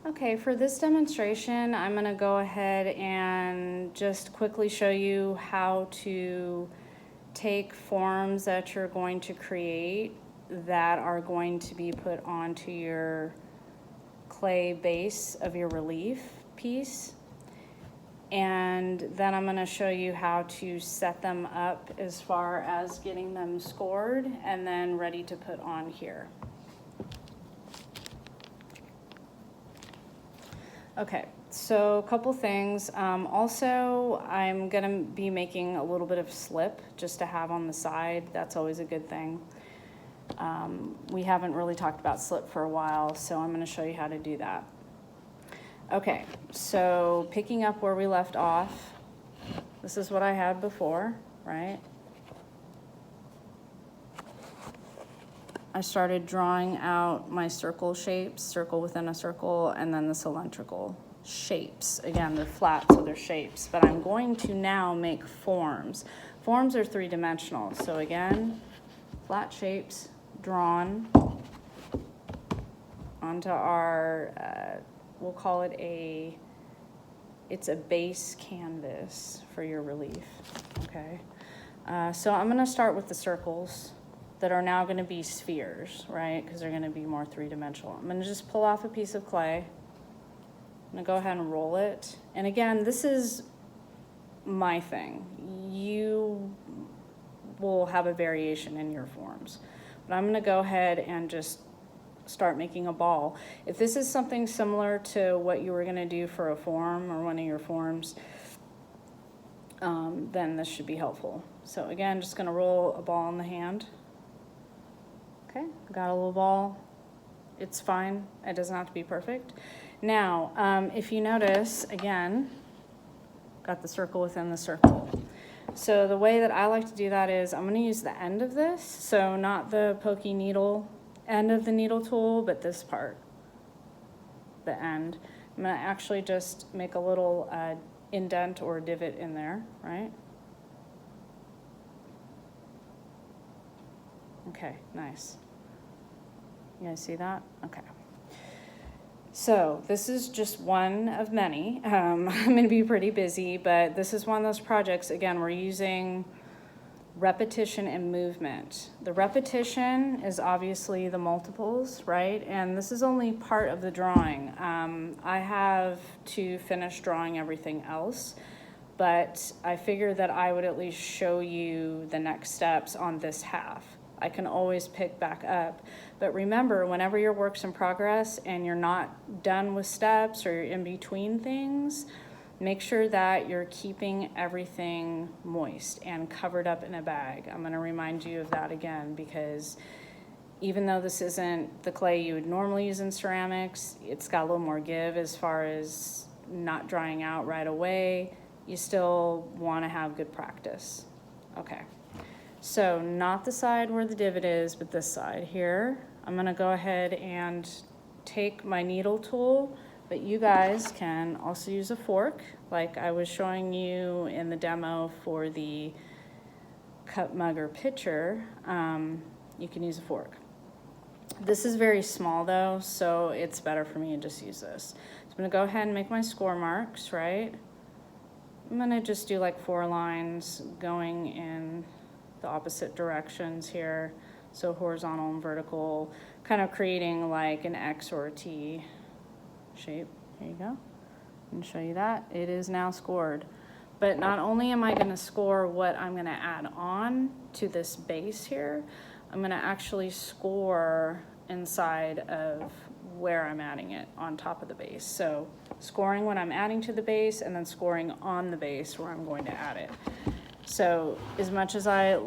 Okay, for this demonstration, I'm going to go ahead and just quickly show you how to take forms that you're going to create that are going to be put onto your clay base of your relief piece. And then I'm going to show you how to set them up as far as getting them scored and then ready to put on here. Okay, so a couple things. Also, I'm gonna be making a little bit of slip just to have on the side. That's always a good thing. We haven't really talked about slip for a while, so I'm gonna show you how to do that. Okay, so picking up where we left off, this is what I had before, right? I started drawing out my circle shapes, circle within a circle, and then the cylindrical shapes. Again, they're flat, so they're shapes, but I'm going to now make forms. Forms are three-dimensional, so again, flat shapes drawn onto our, we'll call it it's a base canvas for your relief, okay? So I'm gonna start with the circles that are now going to be spheres, right? Because they're going to be more three-dimensional. I'm going to just pull off a piece of clay. I'm going to go ahead and roll it. And again, this is my thing. You will have a variation in your forms. But I'm going to go ahead and just start making a ball. If this is something similar to what you were going to do for a form or one of your forms, then this should be helpful. So again, just going to roll a ball in the hand. Okay, got a little ball. It's fine. It doesn't have to be perfect. Now, if you notice, again, got the circle within the circle. So the way that I like to do that is I'm going to use the end of this. So not the pokey needle end of the needle tool, but this part, the end. I'm going to actually just make a little indent or divot in there, right? Okay, nice. You guys see that? Okay. So this is just one of many. I'm going to be pretty busy, but this is one of those projects. Again, we're using repetition and movement. The repetition is obviously the multiples, right? And this is only part of the drawing. I have to finish drawing everything else, but I figured that I would at least show you the next steps on this half. I can always pick back up. But remember, whenever your work's in progress and you're not done with steps or you're in between things, make sure that you're keeping everything moist and covered up in a bag. I'm gonna remind you of that again, because even though this isn't the clay you would normally use in ceramics, it's got a little more give as far as not drying out right away. You still wanna have good practice. Okay. So not the side where the divot is, but this side here. I'm gonna go ahead and take my needle tool, but you guys can also use a fork, like I was showing you in the demo for the cup, mug, or pitcher. You can use a fork. This is very small though, so it's better for me to just use this. So I'm gonna go ahead and make my score marks, right? I'm gonna just do like 4 lines going in the opposite directions here, so horizontal and vertical, kind of creating like an X or a T shape. Here you go. I'm gonna show you that. It is now scored. But not only am I gonna score what I'm gonna add on to this base here, I'm gonna actually score inside of where I'm adding it on top of the base. So scoring when I'm adding to the base and then scoring on the base where I'm going to add it. So as much as I,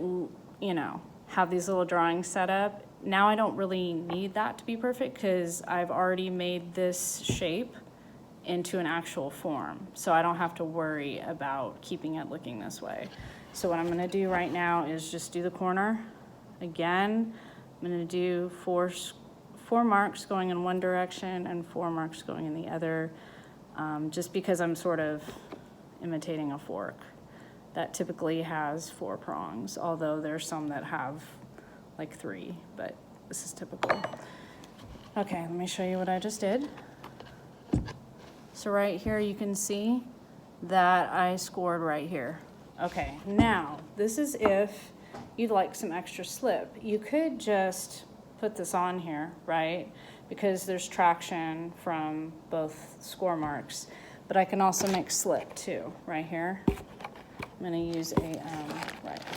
have these little drawings set up, now I don't really need that to be perfect because I've already made this shape into an actual form. So I don't have to worry about keeping it looking this way. So what I'm gonna do right now is just do the corner. Again, I'm gonna do four marks going in one direction and 4 marks going in the other, just because I'm sort of imitating a fork that typically has 4 prongs, although there's some that have like 3, but this is typical. Okay, let me show you what I just did. So right here you can see that I scored right here. Okay, now this is if you'd like some extra slip. You could just put this on here, right? Because there's traction from both score marks. But I can also make slip too, right here. I'm gonna use a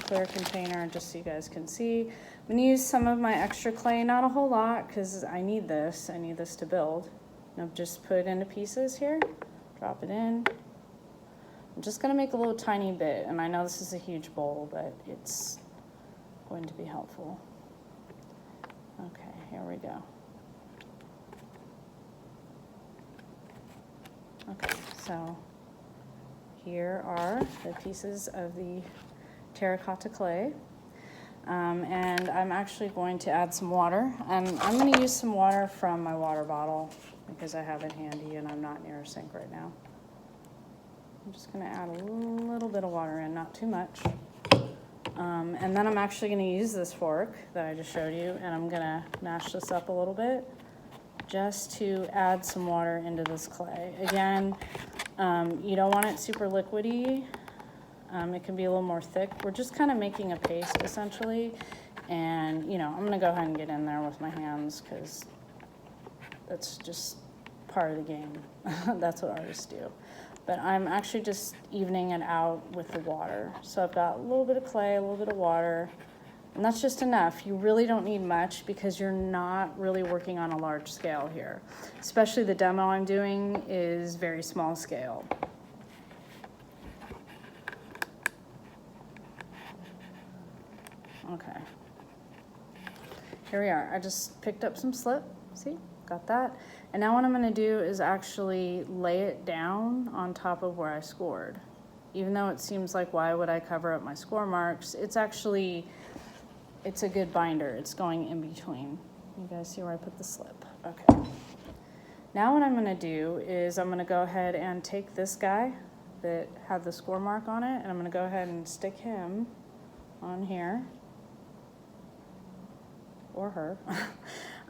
clear container just so you guys can see. I'm gonna use some of my extra clay, not a whole lot, because I need this to build. And I've just put it into pieces here, drop it in. I'm just gonna make a little tiny bit, and I know this is a huge bowl, but it's going to be helpful. Okay, here we go. Okay, so here are the pieces of the terracotta clay. And I'm actually going to add some water, and I'm going to use some water from my water bottle because I have it handy and I'm not near a sink right now. I'm just going to add a little bit of water in, not too much. And then I'm actually going to use this fork that I just showed you, and I'm going to mash this up a little bit just to add some water into this clay. Again, you don't want it super liquidy. It can be a little more thick. We're just kind of making a paste essentially. And I'm gonna go ahead and get in there with my hands because that's just part of the game. That's what artists do. But I'm actually just evening it out with the water. So I've got a little bit of clay, a little bit of water, and that's just enough. You really don't need much because you're not really working on a large scale here. Especially the demo I'm doing is very small scale. Okay, here we are. I just picked up some slip, see, got that. And now what I'm gonna do is actually lay it down on top of where I scored. Even though it seems like why would I cover up my score marks, it's actually, it's a good binder. It's going in between. You guys see where I put the slip? Okay. Now what I'm gonna do is I'm gonna go ahead and take this guy that had the score mark on it, and I'm gonna go ahead and stick him on here. Or her.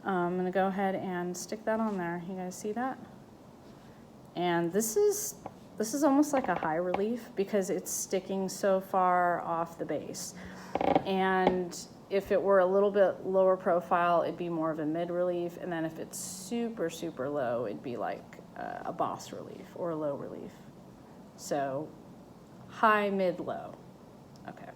I'm gonna go ahead and stick that on there. You guys see that? And this is almost like a high relief because it's sticking so far off the base. And if it were a little bit lower profile, it'd be more of a mid relief. And then if it's super, super low, it'd be like a boss relief or a low relief. So high, mid, low. Okay.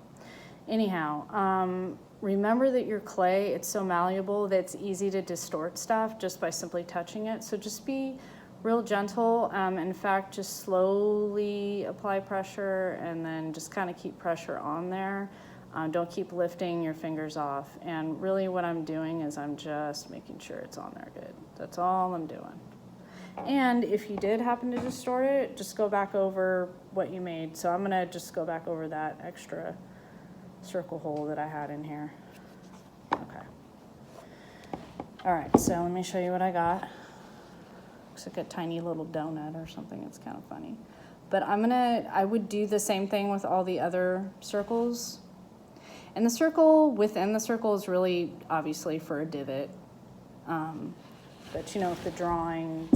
Anyhow, remember that your clay, it's so malleable that it's easy to distort stuff just by simply touching it. So just be real gentle. In fact, just slowly apply pressure and then just kind of keep pressure on there. Don't keep lifting your fingers off. And really what I'm doing is I'm just making sure it's on there good. That's all I'm doing. And if you did happen to distort it, just go back over what you made. So I'm gonna just go back over that extra circle hole that I had in here. Okay. All right, so let me show you what I got. Looks like a tiny little donut or something. It's kind of funny. But I would do the same thing with all the other circles. And the circle within the circle is really obviously for a divot. But with the drawing,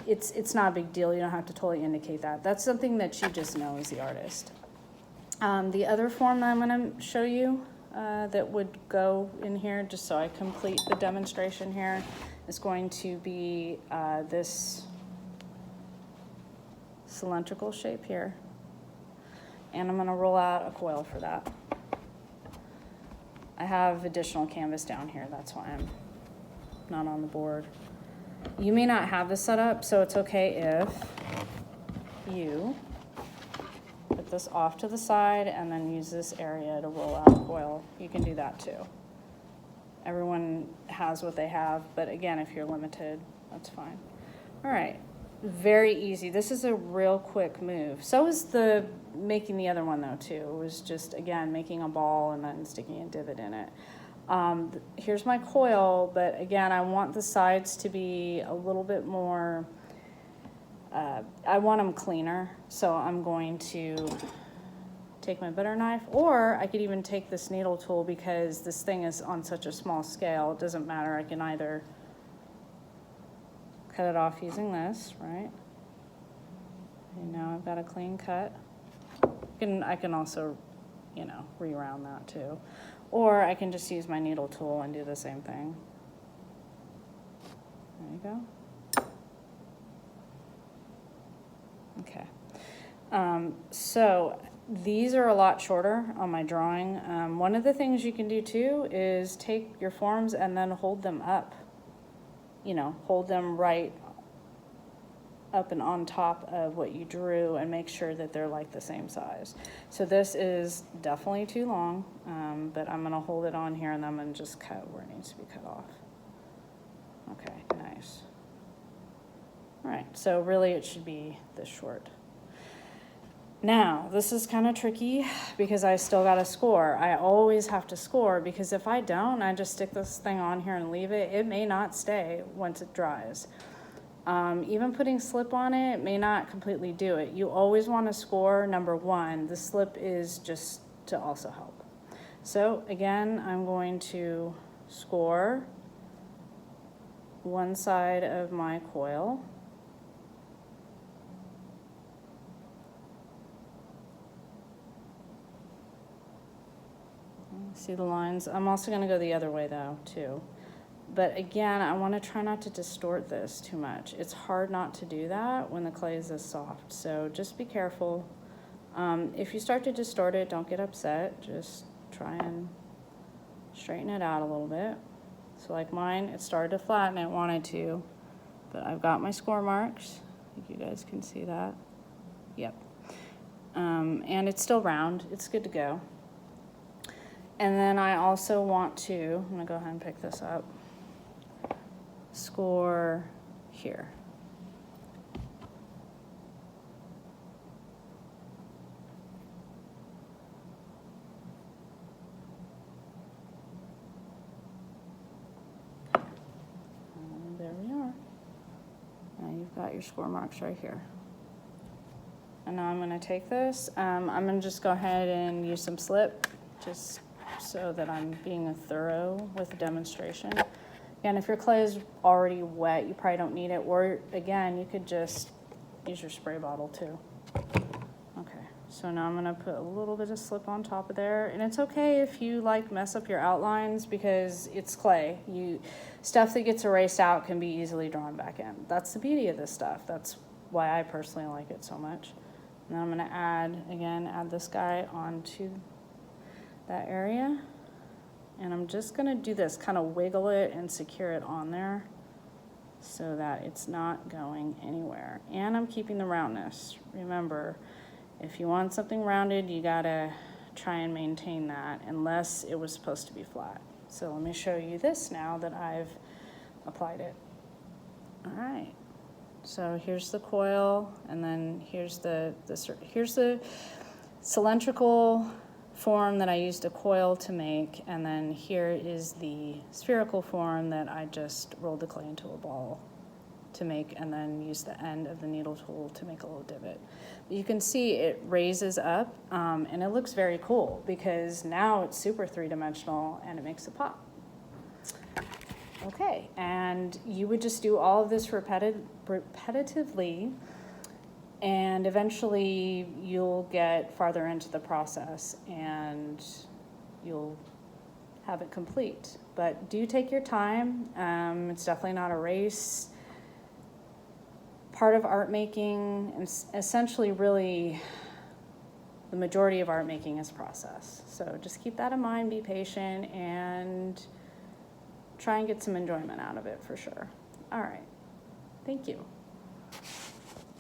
it's not a big deal. You don't have to totally indicate that. That's something that you just know as the artist. The other form that I'm going to show you that would go in here, just so I complete the demonstration here, is going to be this cylindrical shape here. And I'm going to roll out a coil for that. I have additional canvas down here, that's why I'm not on the board. You may not have this set up, so it's okay if you put this off to the side and then use this area to roll out a coil. You can do that too. Everyone has what they have, but again, if you're limited, that's fine. All right, very easy. This is a real quick move. So is making the other one though too. It was just, again, making a ball and then sticking a divot in it. Here's my coil, but again, I want the sides to be a little bit more, I want them cleaner, so I'm going to take my butter knife, or I could even take this needle tool because this thing is on such a small scale, it doesn't matter. I can either cut it off using this, right? Okay, now I've got a clean cut. I can also, re-round that too. Or I can just use my needle tool and do the same thing. There you go. Okay. So these are a lot shorter on my drawing. One of the things you can do too is take your forms and then hold them up. Hold them right up and on top of what you drew and make sure that they're like the same size. So this is definitely too long, but I'm gonna hold it on here and I'm gonna just cut where it needs to be cut off. Okay, nice. All right, so really it should be this short. Now, this is kind of tricky because I still got to score. I always have to score because if I don't, I just stick this thing on here and leave it, it may not stay once it dries. Even putting slip on it may not completely do it. You always want to score number one. The slip is just to also help. So again, I'm going to score one side of my coil. See the lines? I'm also going to go the other way though, too. But again, I want to try not to distort this too much. It's hard not to do that when the clay is this soft. So just be careful. If you start to distort it, don't get upset. Just try and straighten it out a little bit. So like mine, it started to flatten, it wanted to, but I've got my score marks. I think you guys can see that. Yep. And it's still round. It's good to go. And then I also want to, I'm gonna go ahead and pick this up, score here. And there we are. Now you've got your score marks right here. And now I'm gonna take this, I'm gonna just go ahead and use some slip, just so that I'm being thorough with the demonstration. Again, if your clay is already wet, you probably don't need it. Or again, you could just use your spray bottle too. Okay, so now I'm gonna put a little bit of slip on top of there. And it's okay if you mess up your outlines because it's clay. Stuff that gets erased out can be easily drawn back in. That's the beauty of this stuff. That's why I personally like it so much. And then I'm gonna add this guy onto that area, and I'm just gonna do this, kind of wiggle it and secure it on there so that it's not going anywhere. And I'm keeping the roundness. Remember, if you want something rounded, you gotta try and maintain that unless it was supposed to be flat. So let me show you this now that I've applied it. All right, so here's the coil, and then here's the cylindrical form that I used a coil to make, and then here is the spherical form that I just rolled the clay into a ball to make, and then use the end of the needle tool to make a little divot. You can see it raises up, and it looks very cool because now it's super three-dimensional and it makes it pop. Okay, and you would just do all of this repetitively, and eventually you'll get farther into the process and you'll have it complete. But do take your time. It's definitely not a race. Part of art making, and essentially really the majority of art making is process. So just keep that in mind, be patient, and try and get some enjoyment out of it for sure. All right, thank you.